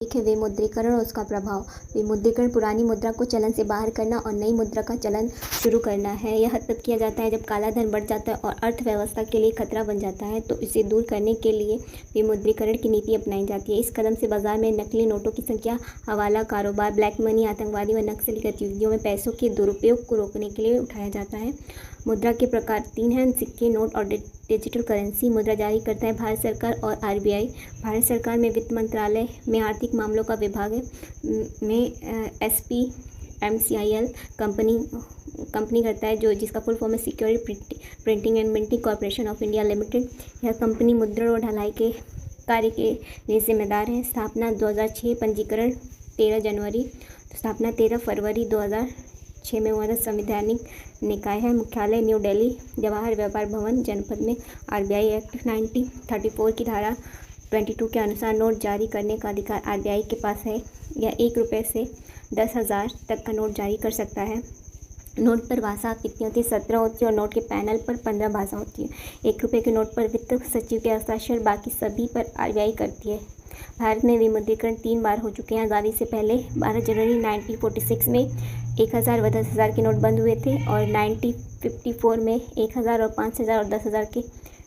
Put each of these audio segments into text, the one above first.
एक है विमुद्रीकरण और उसका प्रभाव। विमुद्रीकरण पुरानी मुद्रा को चलन से बाहर करना और नई मुद्रा का चलन शुरू करना है। यह तब किया जाता है जब काला धन बढ़ जाता है और अर्थव्यवस्था के लिए खतरा बन जाता है, तो इसे दूर करने के लिए विमुद्रीकरण की नीति अपनाई जाती है। इस कदम से बाजार में नकली नोटों की संख्या, हवाला कारोबार, ब्लैक मनी, आतंकवादी व नक्सली गतिविधियों में पैसों के दुरुपयोग को रोकने के लिए उठाया जाता है। मुद्रा के प्रकार 3 हैं: सिक्के, नोट और डिजिटल करेंसी। मुद्रा जारी करता है भारत सरकार और आरबीआई। भारत सरकार में वित्त मंत्रालय में आर्थिक मामलों का विभाग है, में SPMCIL कंपनी करता है, जो जिसका फुल फॉर्म है security printing and minting corporation of India limited. यह कंपनी मुद्रण और ढलाई के कार्य के लिए जिम्मेदार है। स्थापना 2006, पंजीकरण 13 जनवरी, स्थापना 13 फरवरी 2006 में हुआ था। संवैधानिक निकाय है, मुख्यालय न्यू दिल्ली, जवाहर व्यापार भवन, जनपद में। आरबीआई एक्ट 1934 की धारा 22 के अनुसार नोट जारी करने का अधिकार आरबीआई के पास है। यह 1 रुपये से 10,000 तक का नोट जारी कर सकता है। नोट पर भाषा कितनी होती है? 17 होती है और नोट के पैनल पर 15 भाषा होती है। 1 रुपये के नोट पर वित्त सचिव के हस्ताक्षर, बाकी सभी पर आरबीआई करती है। भारत में विमुद्रीकरण 3 बार हो चुके हैं। आज़ादी से पहले 12 जनवरी 1946 में 1,000 व 10,000 के नोट बंद हुए थे और 1954 में 1,000 और 5,000 और 10,000 के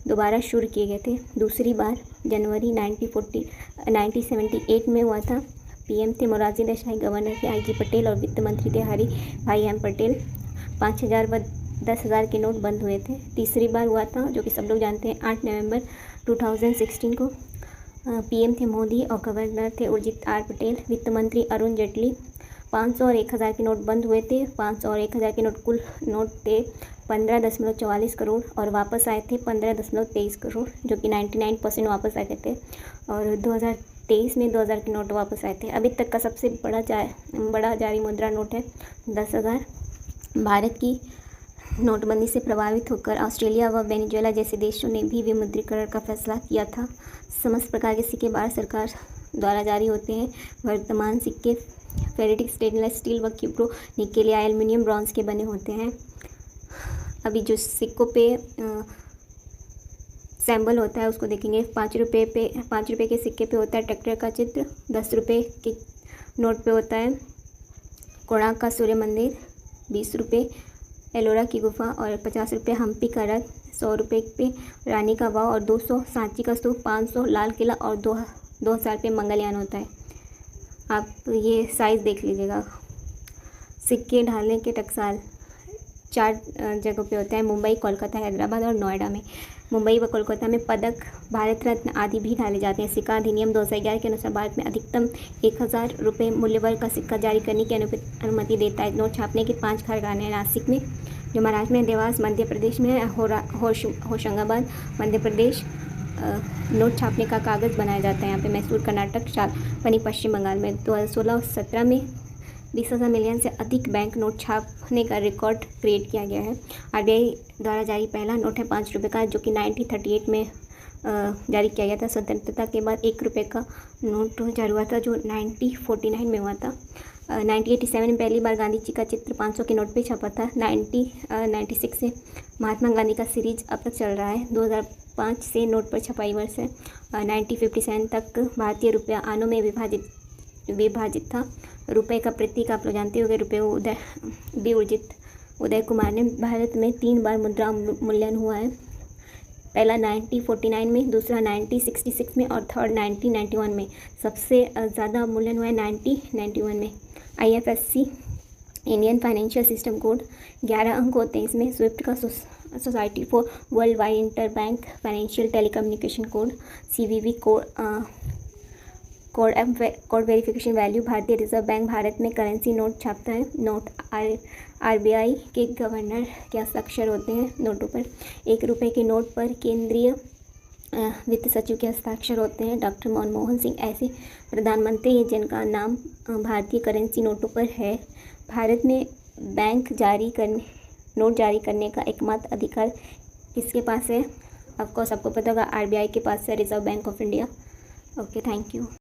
दोबारा शुरू किए गए थे। दूसरी बार जनवरी 1978 में हुआ था। पीएम थे मोरारजी देसाई, गवर्नर थे IG पटेल और वित्त मंत्री थे हरि भाई M पटेल। 5,000 व 10,000 के नोट बंद हुए थे। तीसरी बार हुआ था, जो कि सब लोग जानते हैं, 8 नवंबर 2016 को। पीएम थे मोदी और गवर्नर थे उर्जित R पटेल, वित्त मंत्री अरुण जेटली। 500 और 1,000 के नोट बंद हुए थे। 500 और 1,000 के नोट कुल नोट थे 15.44 करोड़ और वापस आए थे 15.23 करोड़, जो कि 99% वापस आ गए थे। और 2023 में 2,000 के नोट वापस आए थे। अभी तक का सबसे बड़ा जारी मुद्रा नोट है 10,000। भारत की नोटबंदी से प्रभावित होकर ऑस्ट्रेलिया व वेनेजुएला जैसे देशों ने भी विमुद्रीकरण का फैसला किया था। समस्त प्रकार के सिक्के भारत सरकार द्वारा जारी होते हैं। वर्तमान सिक्के फेरेटिक, स्टेनलेस स्टील व क्यूप्रो, निकेल या एल्युमिनियम, ब्रॉन्ज के बने होते हैं। अभी जो सिक्कों पे सैम्बल होता है उसको देखेंगे। 5 रुपये के सिक्के पे होता है ट्रैक्टर का चित्र। 10 रुपये के नोट पे होता है कोणार्क का सूर्य मंदिर। 20 रुपये एलोरा की गुफा और 50 रुपये हम्पी का रथ। 100 रुपये पे रानी का वाव और 200 सांची का स्तूप। 500 लाल किला और 2,000 पे मंगलयान होता है। आप ये साइज़ देख लीजिएगा। सिक्के ढालने के टकसाल 4 जगहों पे होता है: मुंबई, कोलकाता, हैदराबाद और नोएडा में। मुंबई व कोलकाता में पदक, भारत रत्न आदि भी ढाले जाते हैं। सिक्का अधिनियम 2011 के अनुसार भारत में अधिकतम 1,000 रुपये मूल्य वर्ग का सिक्का जारी करने की अनुमति देता है। नोट छापने के 5 कारखाने हैं नासिक में, जो महाराष्ट्र में, देवास मध्य प्रदेश में है, होशंगाबाद मध्य प्रदेश। नोट छापने का कागज़ बनाया जाता है यहाँ पे। मैसूर कर्नाटक, शालपनी पश्चिम बंगाल में। 2016 और 17 में 20,000 मिलियन से अधिक बैंक नोट छापने का रिकॉर्ड क्रिएट किया गया है। आरबीआई द्वारा जारी पहला नोट है 5 रुपये का, जो कि 1938 में जारी किया गया था। स्वतंत्रता के बाद 1 रुपये का नोट जारी हुआ था, जो 1949 में हुआ था। 1987 में पहली बार गांधी जी का चित्र 500 के नोट पे छपा था। 1996 से महात्मा गांधी का सीरीज अब तक चल रहा है। 2005 से नोट पर छपाई वर्ष है। 1957 तक भारतीय रुपया आनों में विभाजित था। रुपए का प्रतीक आप लोग जानते होंगे, रुपये उदय कुमार ने। भारत में 3 बार मुद्रा मूल्यन हुआ है। पहला 1949 में, दूसरा 1966 में और थर्ड 1991 में। सबसे ज़्यादा मूल्यन हुआ है 1991 में। IFSC Indian financial system code 11 अंक होते हैं इसमें। स्विफ्ट का society for world wide inter bank financial telecommunication code. CVV code verification value. भारतीय रिजर्व बैंक भारत में करेंसी नोट छापता है। नोट आरबीआई के गवर्नर के हस्ताक्षर होते हैं नोटों पर। 1 रुपये के नोट पर केंद्रीय वित्त सचिव के हस्ताक्षर होते हैं, डॉक्टर मनमोहन सिंह ऐसे प्रधानमंत्री हैं जिनका नाम भारतीय करेंसी नोटों पर है। भारत में नोट जारी करने का एकमात्र अधिकार किसके पास है? ऑफकोर्स आपको पता होगा, आरबीआई के पास है, reserve bank of India. Okay, thank you.